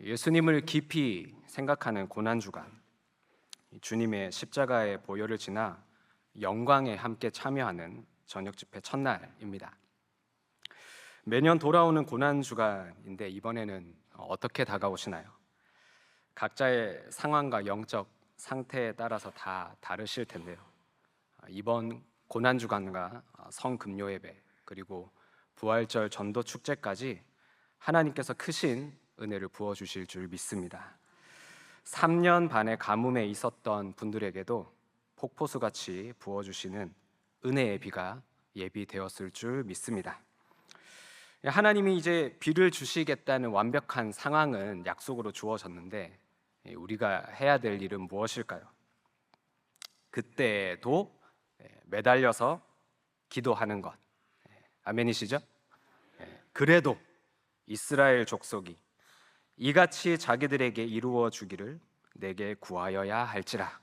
예수님을 깊이 생각하는 고난주간, 주님의 십자가의 보혈을 지나 영광에 함께 참여하는 저녁 집회 첫날입니다. 매년 돌아오는 고난주간인데 이번에는 어떻게 다가오시나요? 각자의 상황과 영적 상태에 따라서 다 다르실 텐데요. 이번 고난주간과 성금요 예배 그리고 부활절 전도 축제까지 하나님께서 크신 은혜를 부어주실 줄 믿습니다. 3년 반의 가뭄에 있었던 분들에게도 폭포수같이 부어주시는 은혜의 비가 예비되었을 줄 믿습니다. 하나님이 이제 비를 주시겠다는 완벽한 상황은 약속으로 주어졌는데 우리가 해야 될 일은 무엇일까요? 그때도 매달려서 기도하는 것. 아멘이시죠? 그래도 이스라엘 족속이 이같이 자기들에게 이루어 주기를 내게 구하여야 할지라.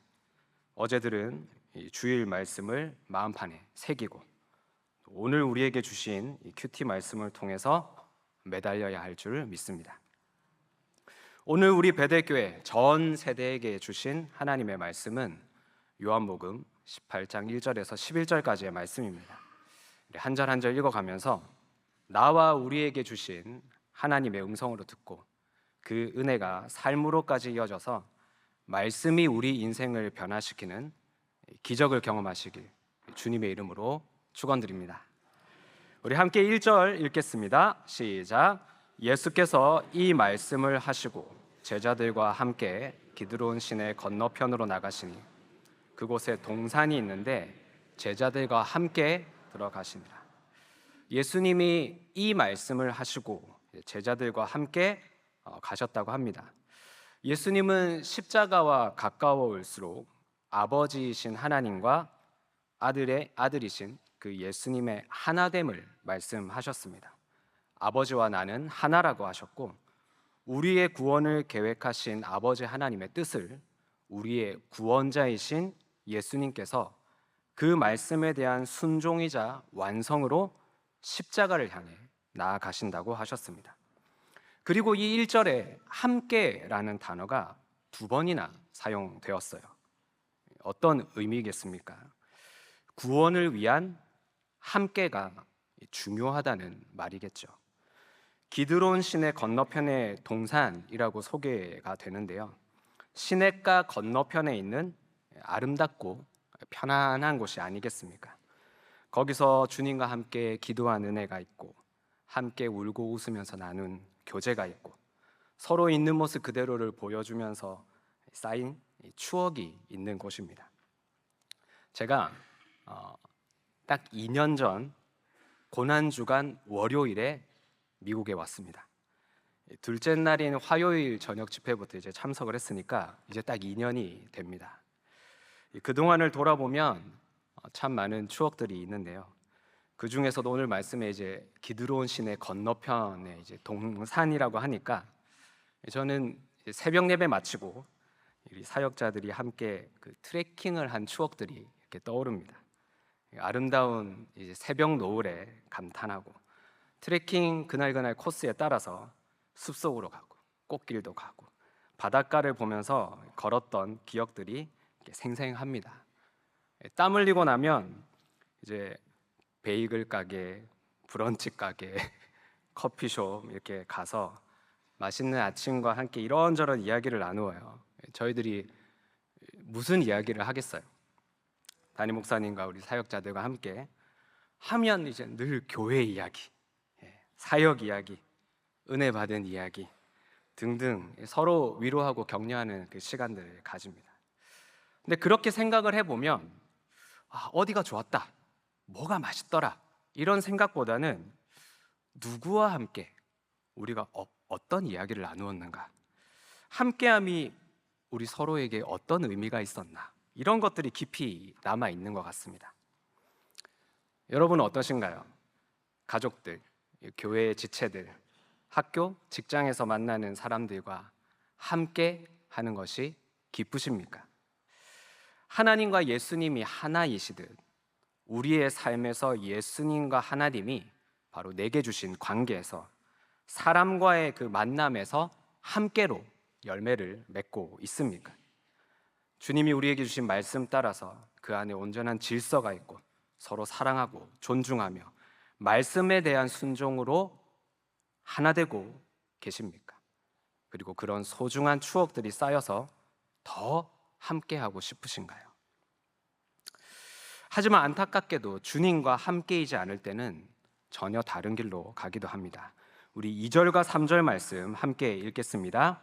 어제들은 주일 말씀을 마음판에 새기고 오늘 우리에게 주신 이 큐티 말씀을 통해서 매달려야 할 줄 믿습니다. 오늘 우리 베델교회 전 세대에게 주신 하나님의 말씀은 요한복음 18장 1절에서 11절까지의 말씀입니다. 한 절 한 절 읽어가면서 나와 우리에게 주신 하나님의 음성으로 듣고 그 은혜가 삶으로까지 이어져서 말씀이 우리 인생을 변화시키는 기적을 경험하시길 주님의 이름으로 축원드립니다. 우리 함께 1절 읽겠습니다. 시작. 예수께서 이 말씀을 하시고 제자들과 함께 기드론 시내 건너편으로 나가시니 그곳에 동산이 있는데 제자들과 함께 들어가시니라. 예수님이 이 말씀을 하시고 제자들과 함께 가셨다고 합니다. 예수님은 십자가와 가까워올수록 아버지이신 하나님과 아들의 아들이신 그 예수님의 하나됨을 말씀하셨습니다. 아버지와 나는 하나라고 하셨고 우리의 구원을 계획하신 아버지 하나님의 뜻을 우리의 구원자이신 예수님께서 그 말씀에 대한 순종이자 완성으로 십자가를 향해 나아가신다고 하셨습니다. 그리고 이 1절에 함께라는 단어가 2번이나 사용되었어요. 어떤 의미겠습니까? 구원을 위한 함께가 중요하다는 말이겠죠. 기드론 시내 건너편의 동산이라고 소개가 되는데요. 시냇가 건너편에 있는 아름답고 편안한 곳이 아니겠습니까? 거기서 주님과 함께 기도한 은혜가 있고 함께 울고 웃으면서 나눈 교제가 있고 서로 있는 모습 그대로를 보여주면서 쌓인 추억이 있는 곳입니다. 제가 딱 2년 전 고난주간 월요일에 미국에 왔습니다. 둘째 날인 화요일 저녁 집회부터 이제 참석을 했으니까 이제 딱 2년이 됩니다. 그동안을 돌아보면 참 많은 추억들이 있는데요. 그 중에서도 오늘 말씀에 이제 기드론 시내 건너편에 이제 동산이라고 하니까 저는 새벽 예배 마치고 우리 사역자들이 함께 그 트레킹을 한 추억들이 이렇게 떠오릅니다. 아름다운 이제 새벽 노을에 감탄하고 트레킹 그날 코스에 따라서 숲속으로 가고 꽃길도 가고 바닷가를 보면서 걸었던 기억들이 생생합니다. 땀 흘리고 나면 이제 베이글 가게, 브런치 가게, 커피숍 이렇게 가서 맛있는 아침과 함께 이런저런 이야기를 나누어요. 저희들이 무슨 이야기를 하겠어요? 담임 목사님과 우리 사역자들과 함께 하면 이제 늘 교회 이야기, 사역 이야기, 은혜 받은 이야기 등등 서로 위로하고 격려하는 그 시간들을 가집니다. 근데 그렇게 생각을 해보면 어디가 좋았다, 뭐가 맛있더라 이런 생각보다는 누구와 함께 우리가 어떤 이야기를 나누었는가, 함께함이 우리 서로에게 어떤 의미가 있었나, 이런 것들이 깊이 남아 있는 것 같습니다. 여러분은 어떠신가요? 가족들, 교회의 지체들, 학교, 직장에서 만나는 사람들과 함께 하는 것이 기쁘십니까? 하나님과 예수님이 하나이시듯 우리의 삶에서 예수님과 하나님이 바로 내게 주신 관계에서, 사람과의 그 만남에서 함께로 열매를 맺고 있습니까? 주님이 우리에게 주신 말씀 따라서 그 안에 온전한 질서가 있고 서로 사랑하고 존중하며 말씀에 대한 순종으로 하나 되고 계십니까? 그리고 그런 소중한 추억들이 쌓여서 더 함께하고 싶으신가요? 하지만 안타깝게도 주님과 함께이지 않을 때는 전혀 다른 길로 가기도 합니다. 우리 2절과 3절 말씀 함께 읽겠습니다.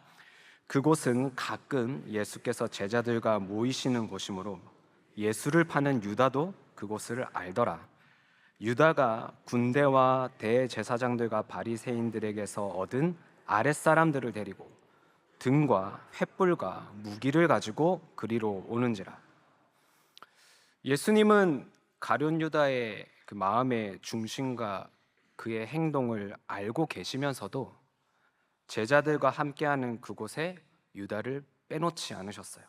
그곳은 가끔 예수께서 제자들과 모이시는 곳이므로 예수를 파는 유다도 그곳을 알더라. 유다가 군대와 대제사장들과 바리새인들에게서 얻은 아랫사람들을 데리고 등과 횃불과 무기를 가지고 그리로 오는지라. 예수님은 가룟 유다의 그 마음의 중심과 그의 행동을 알고 계시면서도 제자들과 함께하는 그곳에 유다를 빼놓지 않으셨어요.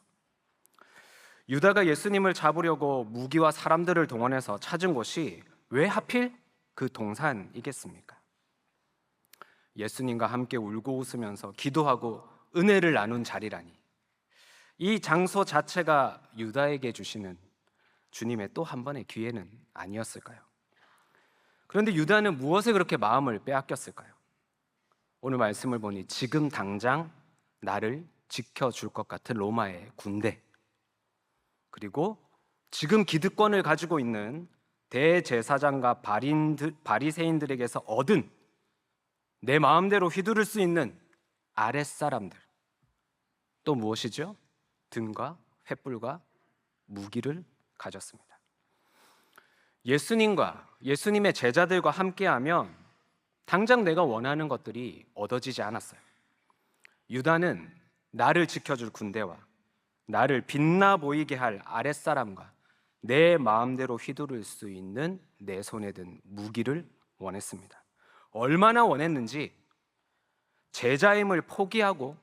유다가 예수님을 잡으려고 무기와 사람들을 동원해서 찾은 곳이 왜 하필 그 동산이겠습니까? 예수님과 함께 울고 웃으면서 기도하고 은혜를 나눈 자리라니, 이 장소 자체가 유다에게 주시는 주님의 또 한 번의 기회는 아니었을까요? 그런데 유다는 무엇에 그렇게 마음을 빼앗겼을까요? 오늘 말씀을 보니 지금 당장 나를 지켜줄 것 같은 로마의 군대, 그리고 지금 기득권을 가지고 있는 대제사장과 바리새인들에게서 얻은 내 마음대로 휘두를 수 있는 아랫사람들, 또 무엇이죠? 등과 횃불과 무기를 가졌습니다. 예수님의 제자들과 함께하면 당장 내가 원하는 것들이 얻어지지 않았어요. 유다는 나를 지켜줄 군대와 나를 빛나 보이게 할 아랫사람과 내 마음대로 휘두를 수 있는 내 손에 든 무기를 원했습니다. 얼마나 원했는지 제자임을 포기하고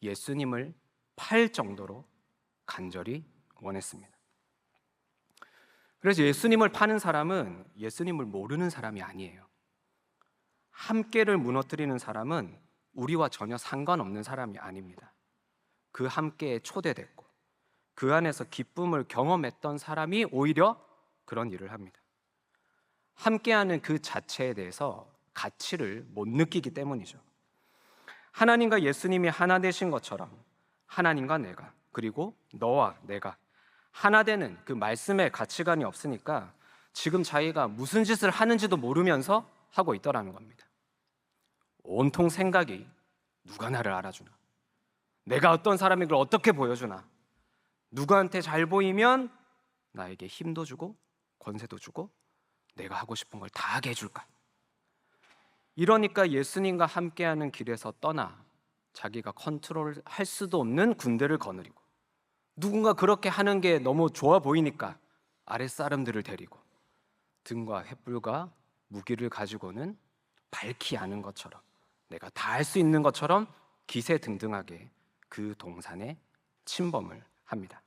예수님을 팔 정도로 간절히 원했습니다. 그래서 예수님을 파는 사람은 예수님을 모르는 사람이 아니에요. 함께를 무너뜨리는 사람은 우리와 전혀 상관없는 사람이 아닙니다. 그 함께에 초대됐고 그 안에서 기쁨을 경험했던 사람이 오히려 그런 일을 합니다. 함께하는 그 자체에 대해서 가치를 못 느끼기 때문이죠. 하나님과 예수님이 하나 되신 것처럼 하나님과 내가, 그리고 너와 내가 하나 되는 그 말씀의 가치관이 없으니까 지금 자기가 무슨 짓을 하는지도 모르면서 하고 있더라는 겁니다. 온통 생각이 누가 나를 알아주나, 내가 어떤 사람인 걸 어떻게 보여주나, 누구한테 잘 보이면 나에게 힘도 주고 권세도 주고 내가 하고 싶은 걸 다 하게 해줄까. 이러니까 예수님과 함께하는 길에서 떠나 자기가 컨트롤할 수도 없는 군대를 거느리고, 누군가 그렇게 하는 게 너무 좋아 보이니까 아랫사람들을 데리고 등과 횃불과 무기를 가지고는 밝히 아는 것처럼, 내가 다 할 수 있는 것처럼 기세등등하게 그 동산에 침범을 합니다.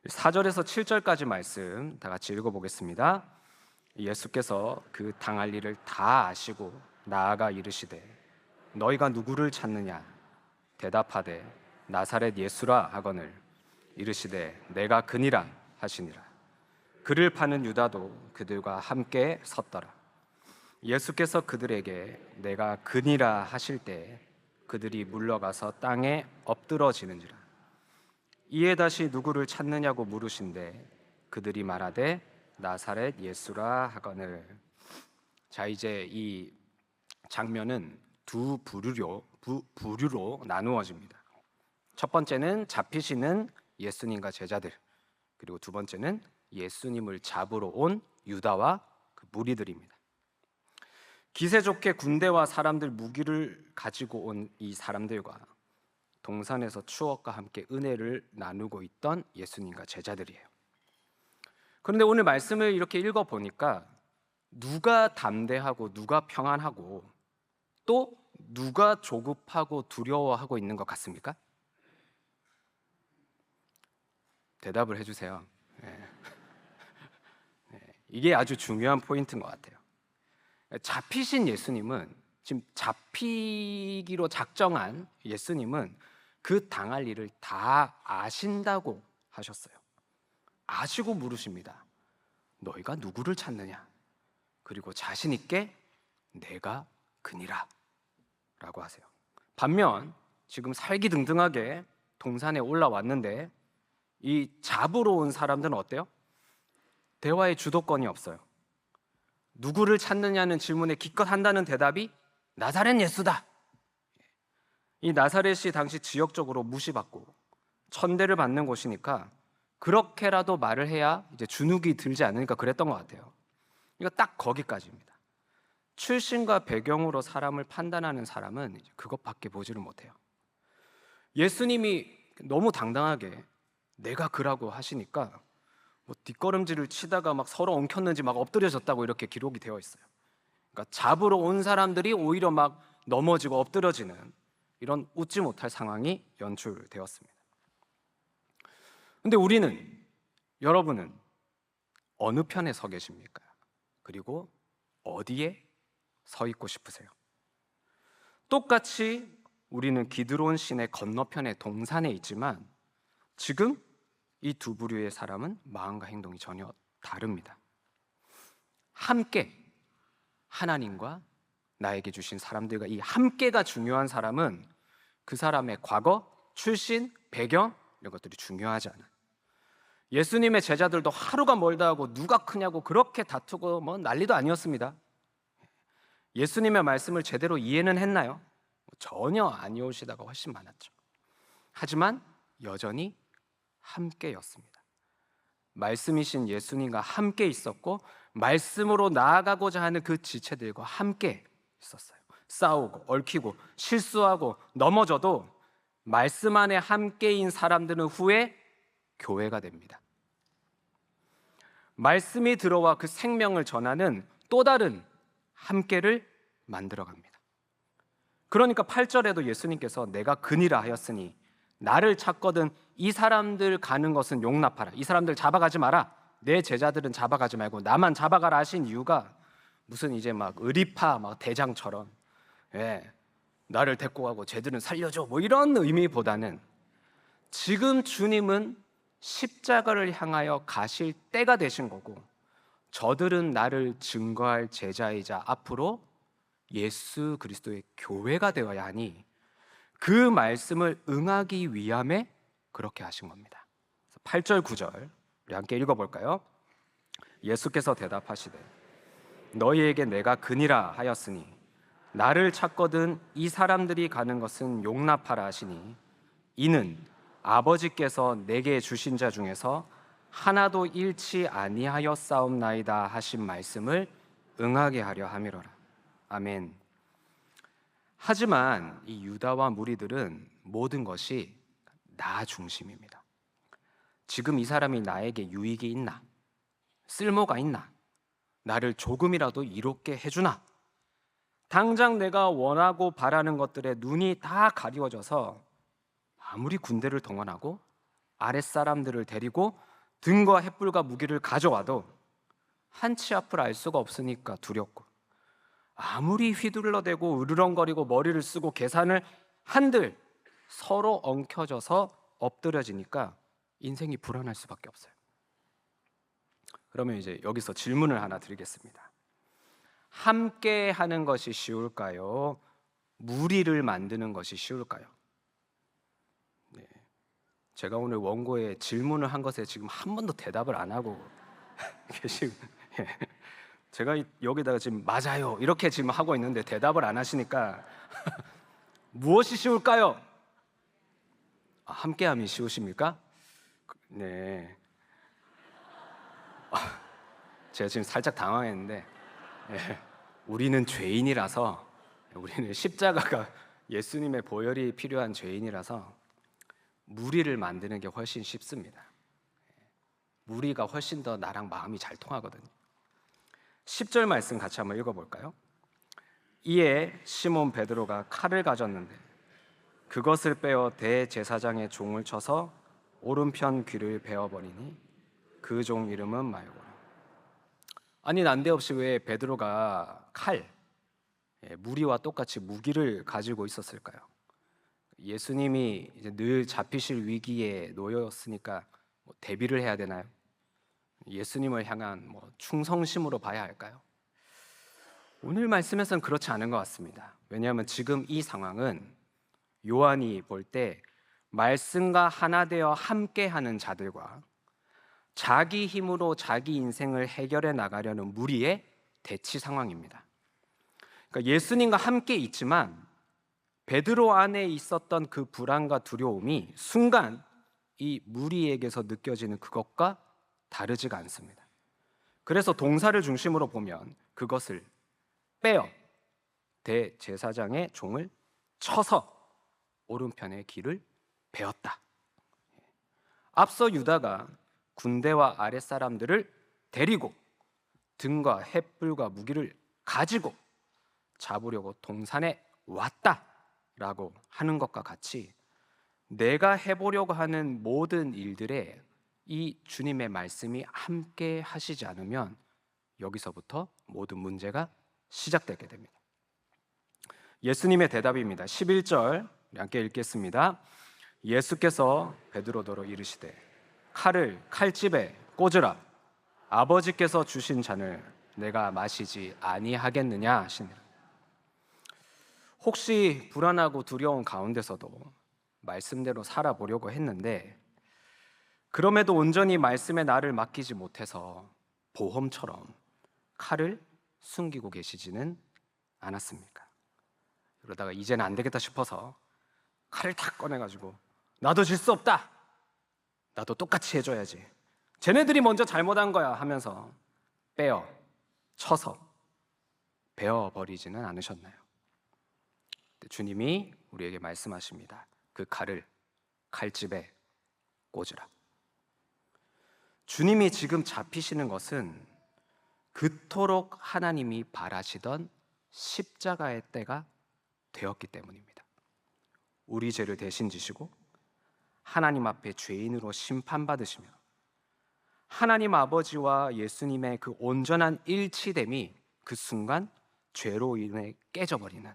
4절에서 7절까지 말씀 다 같이 읽어보겠습니다. 예수께서 그 당할 일을 다 아시고 나아가 이르시되 너희가 누구를 찾느냐? 대답하되 나사렛 예수라 하거늘 이르시되 내가 그니라 하시니라. 그를 파는 유다도 그들과 함께 섰더라. 예수께서 그들에게 내가 그니라 하실 때 그들이 물러가서 땅에 엎드러지는지라. 이에 다시 누구를 찾느냐고 물으신대 그들이 말하되 나사렛 예수라 하거늘. 자, 이제 이 장면은 두 부류로 나누어집니다. 첫 번째는 잡히시는 예수님과 제자들, 그리고 두 번째는 예수님을 잡으러 온 유다와 그 무리들입니다. 기세 좋게 군대와 사람들, 무기를 가지고 온 이 사람들과 동산에서 추억과 함께 은혜를 나누고 있던 예수님과 제자들이에요. 그런데 오늘 말씀을 이렇게 읽어보니까 누가 담대하고 누가 평안하고 또 누가 조급하고 두려워하고 있는 것 같습니까? 대답을 해주세요. 네. 이게 아주 중요한 포인트인 것 같아요. 잡히신 예수님은 지금 잡히기로 작정한 예수님은 그 당할 일을 다 아신다고 하셨어요. 아시고 물으십니다. 너희가 누구를 찾느냐? 그리고 자신 있게 내가 그니라 라고 하세요. 반면 지금 살기등등하게 동산에 올라왔는데 이 잡으러 온 사람들은 어때요? 대화의 주도권이 없어요. 누구를 찾느냐는 질문에 기껏 한다는 대답이 나사렛 예수다. 이 나사렛이 당시 지역적으로 무시받고 천대를 받는 곳이니까 그렇게라도 말을 해야 이제 주눅이 들지 않으니까 그랬던 것 같아요. 이거 딱 거기까지입니다. 출신과 배경으로 사람을 판단하는 사람은 그것밖에 보지를 못해요. 예수님이 너무 당당하게 내가 그라고 하시니까 뭐 뒷걸음질을 치다가 막 서로 엉켰는지 막 엎드려졌다고 이렇게 기록이 되어 있어요. 그러니까 잡으러 온 사람들이 오히려 막 넘어지고 엎드러지는 이런 웃지 못할 상황이 연출되었습니다. 근데 여러분은 어느 편에 서 계십니까? 그리고 어디에 서 있고 싶으세요? 똑같이 우리는 기드론 시내 건너편의 동산에 있지만 지금 이 두 부류의 사람은 마음과 행동이 전혀 다릅니다. 함께 하나님과 나에게 주신 사람들과 이 함께가 중요한 사람은 그 사람의 과거, 출신, 배경 이런 것들이 중요하지 않아요. 예수님의 제자들도 하루가 멀다 하고 누가 크냐고 그렇게 다투고 뭐 난리도 아니었습니다. 예수님의 말씀을 제대로 이해는 했나요? 전혀 아니오시다가 훨씬 많았죠. 하지만 여전히 함께였습니다. 말씀이신 예수님과 함께 있었고 말씀으로 나아가고자 하는 그 지체들과 함께 있었어요. 싸우고 얽히고 실수하고 넘어져도 말씀 안에 함께인 사람들은 후에 교회가 됩니다. 말씀이 들어와 그 생명을 전하는 또 다른 함께를 만들어갑니다. 그러니까 8절에도 예수님께서 내가 그니라 하였으니 나를 찾거든 이 사람들 가는 것은 용납하라. 이 사람들 잡아가지 마라. 내 제자들은 잡아가지 말고 나만 잡아가라 하신 이유가 무슨 이제 막 의리파 막 대장처럼 나를 데리고 가고 쟤들은 살려줘 뭐 이런 의미보다는 지금 주님은 십자가를 향하여 가실 때가 되신 거고 저들은 나를 증거할 제자이자 앞으로 예수 그리스도의 교회가 되어야 하니 그 말씀을 응하기 위함에 그렇게 하신 겁니다. 8절 9절 우리 함께 읽어볼까요? 예수께서 대답하시되 너희에게 내가 그니라 하였으니 나를 찾거든 이 사람들이 가는 것은 용납하라 하시니 이는 아버지께서 내게 주신 자 중에서 하나도 잃지 아니하였사옵나이다 하신 말씀을 응하게 하려 함이로라. 아멘. 하지만 이 유다와 무리들은 모든 것이 나 중심입니다. 지금 이 사람이 나에게 유익이 있나? 쓸모가 있나? 나를 조금이라도 이롭게 해주나? 당장 내가 원하고 바라는 것들에 눈이 다 가리워져서 아무리 군대를 동원하고 아랫사람들을 데리고 등과 횃불과 무기를 가져와도 한치 앞을 알 수가 없으니까 두렵고 아무리 휘둘러대고 으르렁거리고 머리를 쓰고 계산을 한들 서로 엉켜져서 엎드려지니까 인생이 불안할 수밖에 없어요. 그러면 이제 여기서 질문을 하나 드리겠습니다. 함께 하는 것이 쉬울까요? 무리를 만드는 것이 쉬울까요? 제가 오늘 원고에 질문을 한 것에 지금 한 번도 대답을 안 하고 계시고 제가 여기다가 지금 맞아요 이렇게 지금 하고 있는데 대답을 안 하시니까 무엇이 쉬울까요? 함께함이 쉬우십니까? 네. 제가 지금 살짝 당황했는데 우리는 죄인이라서 우리는 십자가가 예수님의 보혈이 필요한 죄인이라서 무리를 만드는 게 훨씬 쉽습니다. 무리가 훨씬 더 나랑 마음이 잘 통하거든요. 10절 말씀 같이 한번 읽어볼까요? 이에 시몬 베드로가 칼을 가졌는데 그것을 빼어 대제사장의 종을 쳐서 오른편 귀를 베어버리니 그 종 이름은 말고라. 아니 난데없이 왜 베드로가 칼 무리와 똑같이 무기를 가지고 있었을까요? 예수님이 이제 늘 잡히실 위기에 놓였으니까 대비를 해야 되나요? 예수님을 향한 충성심으로 봐야 할까요? 오늘 말씀에서는 그렇지 않은 것 같습니다. 왜냐하면 지금 이 상황은 요한이 볼 때 말씀과 하나 되어 함께하는 자들과 자기 힘으로 자기 인생을 해결해 나가려는 무리의 대치 상황입니다. 그러니까 예수님과 함께 있지만 베드로 안에 있었던 그 불안과 두려움이 순간 이 무리에게서 느껴지는 그것과 다르지가 않습니다. 그래서 동사를 중심으로 보면 그것을 빼어 대제사장의 종을 쳐서 오른편의 길을 베었다. 앞서 유다가 군대와 아랫사람들을 데리고 등과 횃불과 무기를 가지고 잡으려고 동산에 왔다라고 하는 것과 같이 내가 해보려고 하는 모든 일들에 이 주님의 말씀이 함께 하시지 않으면 여기서부터 모든 문제가 시작되게 됩니다. 예수님의 대답입니다. 11절 함께 읽겠습니다. 예수께서 베드로더러 이르시되 칼을 칼집에 꽂으라. 아버지께서 주신 잔을 내가 마시지 아니하겠느냐 하시니라. 혹시 불안하고 두려운 가운데서도 말씀대로 살아보려고 했는데 그럼에도 온전히 말씀에 나를 맡기지 못해서 보험처럼 칼을 숨기고 계시지는 않았습니까? 그러다가 이제는 안 되겠다 싶어서 칼을 탁 꺼내가지고 나도 질 수 없다, 나도 똑같이 해줘야지, 쟤네들이 먼저 잘못한 거야 하면서 빼어 쳐서 베어버리지는 않으셨나요? 주님이 우리에게 말씀하십니다. 그 칼을 칼집에 꽂으라. 주님이 지금 잡히시는 것은 그토록 하나님이 바라시던 십자가의 때가 되었기 때문입니다. 우리 죄를 대신 지시고 하나님 앞에 죄인으로 심판받으시며 하나님 아버지와 예수님의 그 온전한 일치됨이 그 순간 죄로 인해 깨져버리는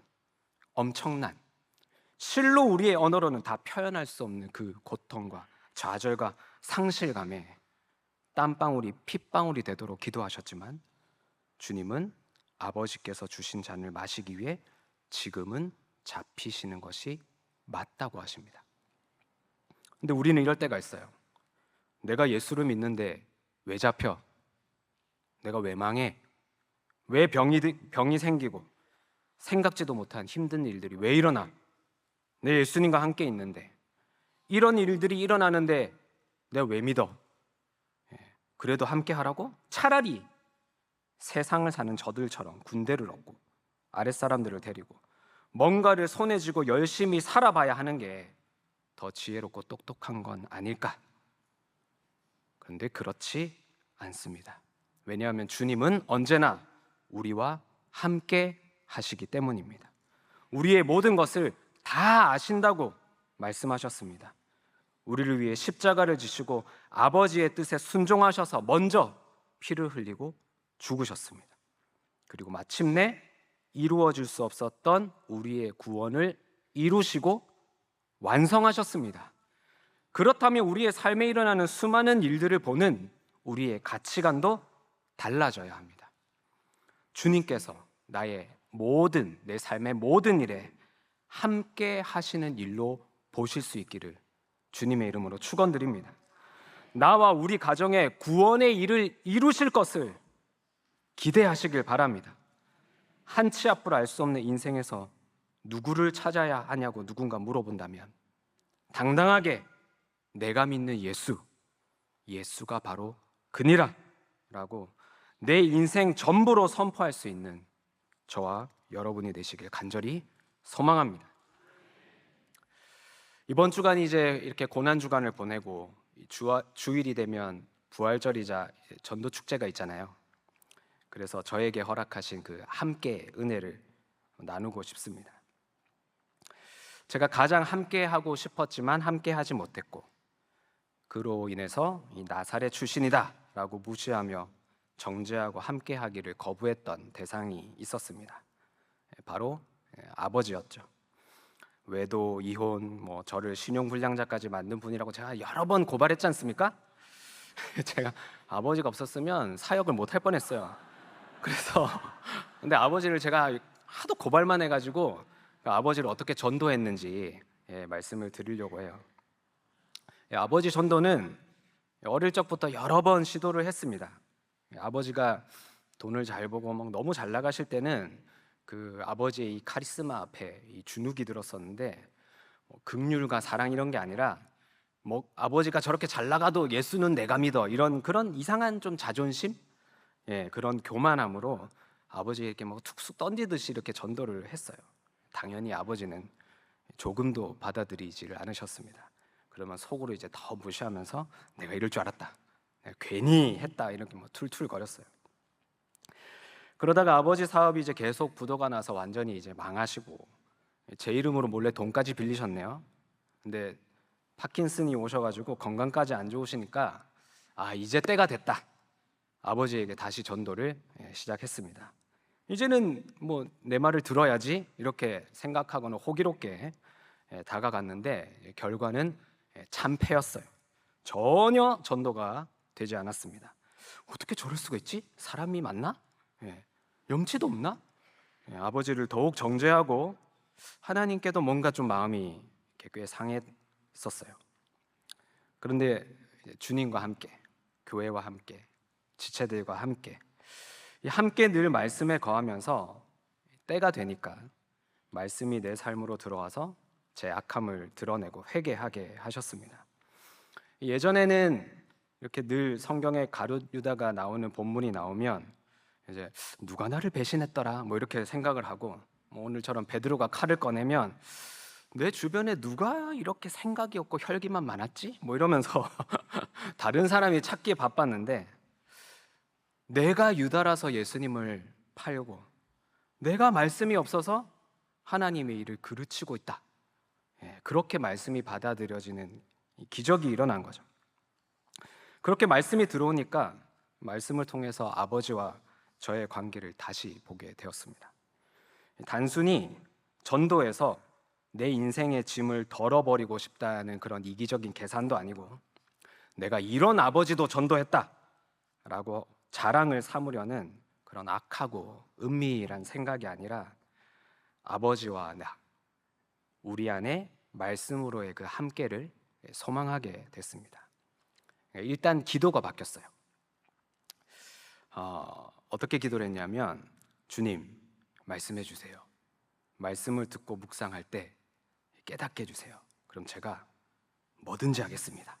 엄청난, 실로 우리의 언어로는 다 표현할 수 없는 그 고통과 좌절과 상실감에 땀방울이 핏방울이 되도록 기도하셨지만 주님은 아버지께서 주신 잔을 마시기 위해 지금은 잡히시는 것이 맞다고 하십니다. 근데 우리는 이럴 때가 있어요. 내가 예수를 믿는데 왜 잡혀? 내가 왜 망해? 왜 병이 생기고 생각지도 못한 힘든 일들이 왜 일어나? 내 예수님과 함께 있는데 이런 일들이 일어나는데 내가 왜 믿어? 그래도 함께 하라고? 차라리 세상을 사는 저들처럼 군대를 얻고 아랫사람들을 데리고 뭔가를 손에 쥐고 열심히 살아봐야 하는 게 더 지혜롭고 똑똑한 건 아닐까? 그런데 그렇지 않습니다. 왜냐하면 주님은 언제나 우리와 함께 하시기 때문입니다. 우리의 모든 것을 다 아신다고 말씀하셨습니다. 우리를 위해 십자가를 지시고 아버지의 뜻에 순종하셔서 먼저 피를 흘리고 죽으셨습니다. 그리고 마침내 이루어질 수 없었던 우리의 구원을 이루시고 완성하셨습니다. 그렇다면 우리의 삶에 일어나는 수많은 일들을 보는 우리의 가치관도 달라져야 합니다. 주님께서 나의 내 삶의 모든 일에 함께 하시는 일로 보실 수 있기를 주님의 이름으로 축원드립니다. 나와 우리 가정의 구원의 일을 이루실 것을 기대하시길 바랍니다. 한치 앞을 알 수 없는 인생에서 누구를 찾아야 하냐고 누군가 물어본다면 당당하게 내가 믿는 예수가 바로 그니라 라고 내 인생 전부로 선포할 수 있는 저와 여러분이 되시길 간절히 소망합니다. 이번 주간이 이제 이렇게 고난주간을 보내고 주일이 되면 부활절이자 전도축제가 있잖아요. 그래서 저에게 허락하신 그 함께 은혜를 나누고 싶습니다. 제가 가장 함께 하고 싶었지만 함께 하지 못했고 그로 인해서 이 나사렛 출신이다 라고 무시하며 정죄하고 함께 하기를 거부했던 대상이 있었습니다. 바로 아버지였죠. 외도, 이혼, 뭐 저를 신용불량자까지 만든 분이라고 제가 여러 번 고발했지 않습니까? 제가 아버지가 없었으면 사역을 못 할 뻔했어요. 그래서 근데 아버지를 제가 하도 고발만 해가지고 아버지를 어떻게 전도했는지 말씀을 드리려고 해요. 아버지 전도는 어릴 적부터 여러 번 시도를 했습니다. 아버지가 돈을 잘 벌고 막 너무 잘 나가실 때는 그 아버지의 이 카리스마 앞에 이 주눅이 들었었는데 긍휼과 사랑 이런 게 아니라 뭐 아버지가 저렇게 잘 나가도 예수는 내가 믿어 이런 그런 이상한 좀 자존심, 그런 교만함으로 아버지에게 뭐 툭툭 던지듯이 이렇게 전도를 했어요. 당연히 아버지는 조금도 받아들이지를 않으셨습니다. 그러면 속으로 이제 더 무시하면서 내가 이럴 줄 알았다, 내가 괜히 했다 이렇게 뭐 툴툴거렸어요. 그러다가 아버지 사업이 이제 계속 부도가 나서 완전히 이제 망하시고 제 이름으로 몰래 돈까지 빌리셨네요. 근데 파킨슨이 오셔가지고 건강까지 안 좋으시니까 이제 때가 됐다. 아버지에게 다시 전도를 시작했습니다. 이제는 뭐 내 말을 들어야지 이렇게 생각하거나 호기롭게 다가갔는데 결과는 참패였어요. 전혀 전도가 되지 않았습니다. 어떻게 저럴 수가 있지? 사람이 맞나? 염치도 없나? 아버지를 더욱 정죄하고 하나님께도 뭔가 좀 마음이 꽤 상했었어요. 그런데 주님과 함께, 교회와 함께, 지체들과 함께 늘 말씀에 거하면서 때가 되니까 말씀이 내 삶으로 들어와서 제 악함을 드러내고 회개하게 하셨습니다. 예전에는 이렇게 늘 성경에 가룟 유다가 나오는 본문이 나오면 이제 누가 나를 배신했더라 뭐 이렇게 생각을 하고, 뭐 오늘처럼 베드로가 칼을 꺼내면 내 주변에 누가 이렇게 생각이 없고 혈기만 많았지? 뭐 이러면서 다른 사람이 찾기에 바빴는데, 내가 유다라서 예수님을 팔고 내가 말씀이 없어서 하나님의 일을 그르치고 있다, 그렇게 말씀이 받아들여지는 기적이 일어난 거죠. 그렇게 말씀이 들어오니까 말씀을 통해서 아버지와 저의 관계를 다시 보게 되었습니다. 단순히 전도에서 내 인생의 짐을 덜어버리고 싶다는 그런 이기적인 계산도 아니고, 내가 이런 아버지도 전도했다라고 자랑을 삼으려는 그런 악하고 은밀한 생각이 아니라 아버지와 나, 우리 안에 말씀으로의 그 함께를 소망하게 됐습니다. 일단 기도가 바뀌었어요. 어떻게 기도를 했냐면, 주님 말씀해 주세요. 말씀을 듣고 묵상할 때 깨닫게 해주세요. 그럼 제가 뭐든지 하겠습니다.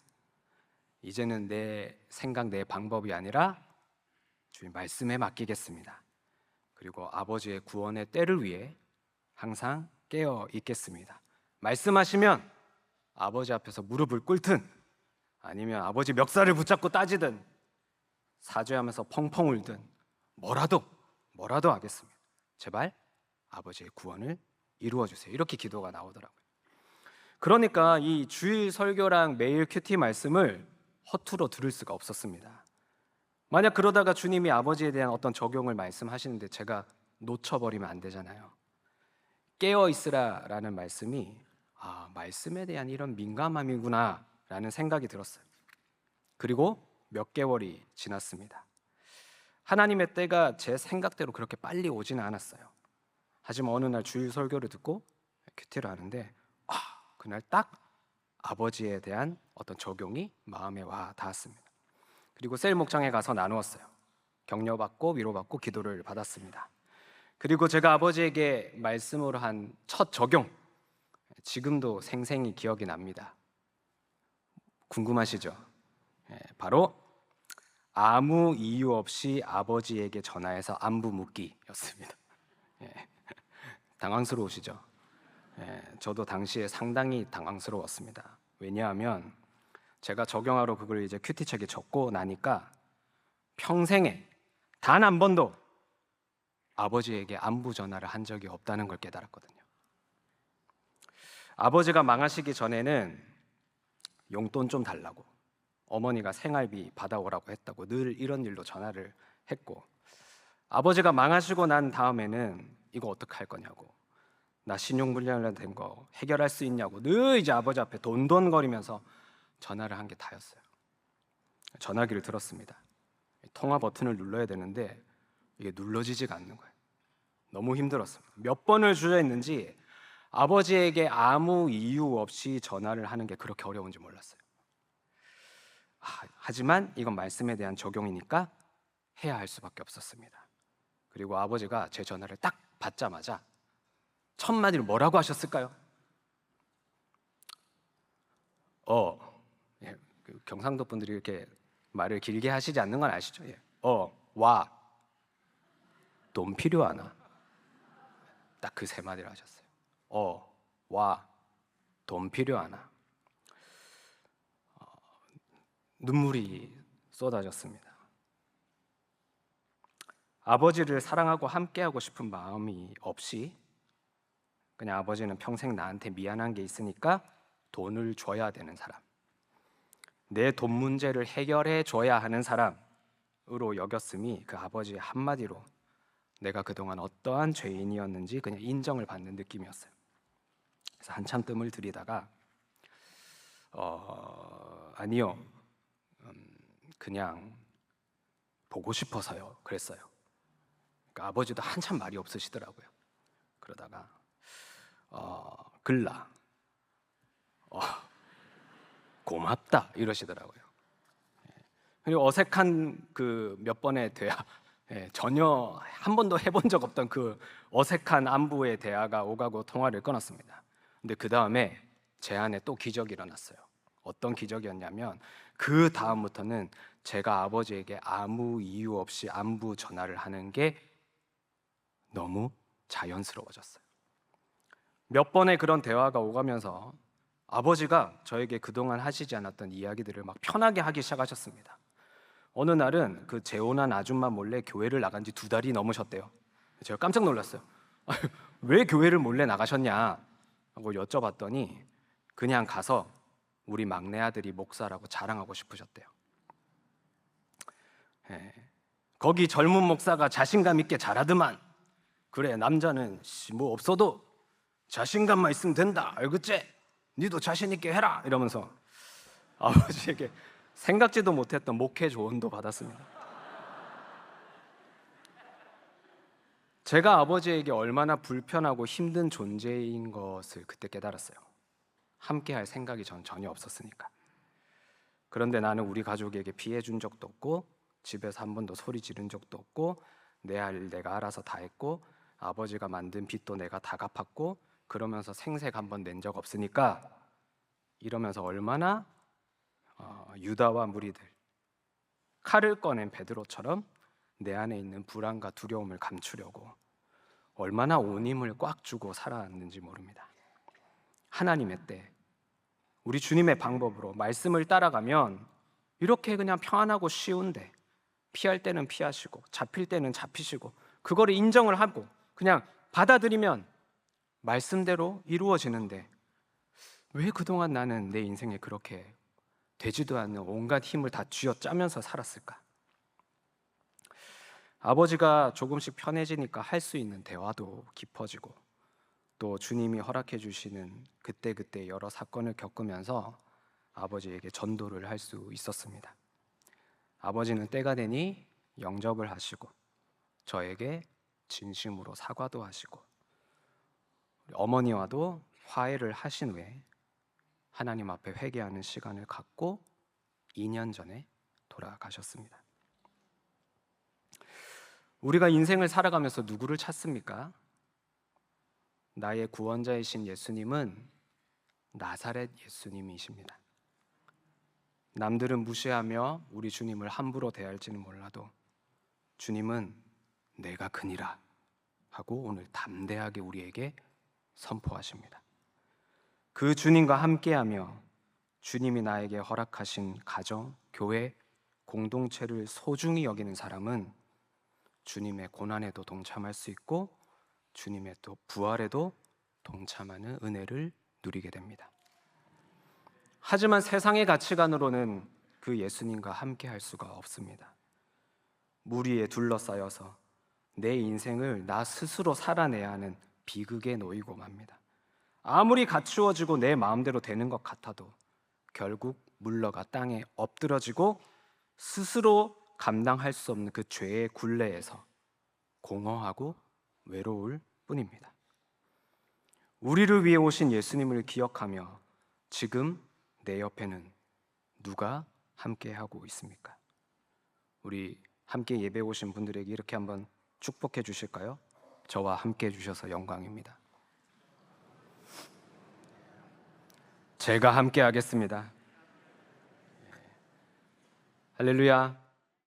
이제는 내 생각, 내 방법이 아니라 주님 말씀에 맡기겠습니다. 그리고 아버지의 구원의 때를 위해 항상 깨어 있겠습니다. 말씀하시면 아버지 앞에서 무릎을 꿇든 아니면 아버지 멱살을 붙잡고 따지든 사죄하면서 펑펑 울든 뭐라도 하겠습니다. 제발 아버지의 구원을 이루어 주세요. 이렇게 기도가 나오더라고요. 그러니까 이 주일 설교랑 매일 큐티 말씀을 허투루 들을 수가 없었습니다. 만약 그러다가 주님이 아버지에 대한 어떤 적용을 말씀하시는데 제가 놓쳐버리면 안 되잖아요. 깨어 있으라라는 말씀이 말씀에 대한 이런 민감함이구나 라는 생각이 들었어요. 그리고 몇 개월이 지났습니다. 하나님의 때가 제 생각대로 그렇게 빨리 오지는 않았어요. 하지만 어느 날 주일 설교를 듣고 큐티를 하는데 그날 딱 아버지에 대한 어떤 적용이 마음에 와 닿았습니다. 그리고 셀 목장에 가서 나누었어요. 격려받고 위로받고 기도를 받았습니다. 그리고 제가 아버지에게 말씀으로 한 첫 적용, 지금도 생생히 기억이 납니다. 궁금하시죠? 바로 아무 이유 없이 아버지에게 전화해서 안부 묻기였습니다. 당황스러우시죠? 저도 당시에 상당히 당황스러웠습니다. 왜냐하면 제가 적용하러 그걸 이제 큐티책에 적고 나니까 평생에 단 한 번도 아버지에게 안부 전화를 한 적이 없다는 걸 깨달았거든요. 아버지가 망하시기 전에는 용돈 좀 달라고, 어머니가 생활비 받아오라고 했다고 늘 이런 일로 전화를 했고, 아버지가 망하시고 난 다음에는 이거 어떡할 거냐고, 나 신용불량이라 된 거 해결할 수 있냐고 늘 이제 아버지 앞에 돈돈거리면서 전화를 한 게 다였어요. 전화기를 들었습니다. 통화 버튼을 눌러야 되는데 이게 눌러지지가 않는 거예요. 너무 힘들었습니다. 몇 번을 주저했는지 아버지에게 아무 이유 없이 전화를 하는 게 그렇게 어려운지 몰랐어요. 하지만 이건 말씀에 대한 적용이니까 해야 할 수밖에 없었습니다. 그리고 아버지가 제 전화를 딱 받자마자 첫 마디로 뭐라고 하셨을까요? 예, 그 경상도 분들이 이렇게 말을 길게 하시지 않는 건 아시죠? 예. 와, 돈 필요하나? 딱 그 세 마디를 하셨어요. 와, 돈 필요하나? 눈물이 쏟아졌습니다. 아버지를 사랑하고 함께하고 싶은 마음이 없이 그냥 아버지는 평생 나한테 미안한 게 있으니까 돈을 줘야 되는 사람, 내 돈 문제를 해결해 줘야 하는 사람으로 여겼음이 그 아버지의 한마디로 내가 그동안 어떠한 죄인이었는지 그냥 인정을 받는 느낌이었어요. 그래서 한참 뜸을 들이다가 아니요, 그냥 보고 싶어서요 그랬어요. 그러니까 아버지도 한참 말이 없으시더라고요. 그러다가 글라, 고맙다 이러시더라고요. 그리고 어색한 그 몇 번의 대화, 전혀 한 번도 해본 적 없던 그 어색한 안부의 대화가 오가고 통화를 끊었습니다. 근데 그 다음에 제 안에 또 기적이 일어났어요. 어떤 기적이었냐면 그 다음부터는 제가 아버지에게 아무 이유 없이 안부 전화를 하는 게 너무 자연스러워졌어요. 몇 번의 그런 대화가 오가면서 아버지가 저에게 그동안 하시지 않았던 이야기들을 막 편하게 하기 시작하셨습니다. 어느 날은 그 재혼한 아줌마 몰래 교회를 나간 지 2달이 넘으셨대요. 제가 깜짝 놀랐어요. 왜 교회를 몰래 나가셨냐 하고 여쭤봤더니 그냥 가서 우리 막내 아들이 목사라고 자랑하고 싶으셨대요. 거기 젊은 목사가 자신감 있게 잘하더만, 그래 남자는 뭐 없어도 자신감만 있으면 된다, 알겠지? 니도 자신 있게 해라 이러면서 아버지에게 생각지도 못했던 목회 조언도 받았습니다. 제가 아버지에게 얼마나 불편하고 힘든 존재인 것을 그때 깨달았어요. 함께 할 생각이 전 전혀 없었으니까. 그런데 나는 우리 가족에게 피해 준 적도 없고 집에서 한 번도 소리 지른 적도 없고 내 할 일 내가 알아서 다 했고 아버지가 만든 빚도 내가 다 갚았고 그러면서 생색 한 번 낸 적 없으니까, 이러면서 얼마나 유다와 무리들, 칼을 꺼낸 베드로처럼 내 안에 있는 불안과 두려움을 감추려고 얼마나 온 힘을 꽉 주고 살아왔는지 모릅니다. 하나님의 때 우리 주님의 방법으로 말씀을 따라가면 이렇게 그냥 편안하고 쉬운데, 피할 때는 피하시고 잡힐 때는 잡히시고 그거를 인정을 하고 그냥 받아들이면 말씀대로 이루어지는데, 왜 그동안 나는 내 인생에 그렇게 되지도 않는 온갖 힘을 다 쥐어짜면서 살았을까? 아버지가 조금씩 편해지니까 할 수 있는 대화도 깊어지고 또 주님이 허락해 주시는 그때그때 여러 사건을 겪으면서 아버지에게 전도를 할 수 있었습니다. 아버지는 때가 되니 영접을 하시고 저에게 진심으로 사과도 하시고 어머니와도 화해를 하신 후에 하나님 앞에 회개하는 시간을 갖고 2년 전에 돌아가셨습니다. 우리가 인생을 살아가면서 누구를 찾습니까? 나의 구원자이신 예수님은 나사렛 예수님이십니다. 남들은 무시하며 우리 주님을 함부로 대할지는 몰라도 주님은 내가 그니라 하고 오늘 담대하게 우리에게 선포하십니다. 그 주님과 함께하며 주님이 나에게 허락하신 가정, 교회, 공동체를 소중히 여기는 사람은 주님의 고난에도 동참할 수 있고 주님의 또 부활에도 동참하는 은혜를 누리게 됩니다. 하지만 세상의 가치관으로는 그 예수님과 함께 할 수가 없습니다. 무리에 둘러싸여서 내 인생을 나 스스로 살아내야 하는 비극에 놓이고 맙니다. 아무리 갖추어지고 내 마음대로 되는 것 같아도 결국 물러가 땅에 엎드러지고 스스로 감당할 수 없는 그 죄의 굴레에서 공허하고 외로울 뿐입니다. 우리를 위해 오신 예수님을 기억하며 지금 내 옆에는 누가 함께하고 있습니까? 우리 함께 예배 오신 분들에게 이렇게 한번 축복해 주실까요? 저와 함께 해주셔서 영광입니다. 제가 함께 하겠습니다. 할렐루야.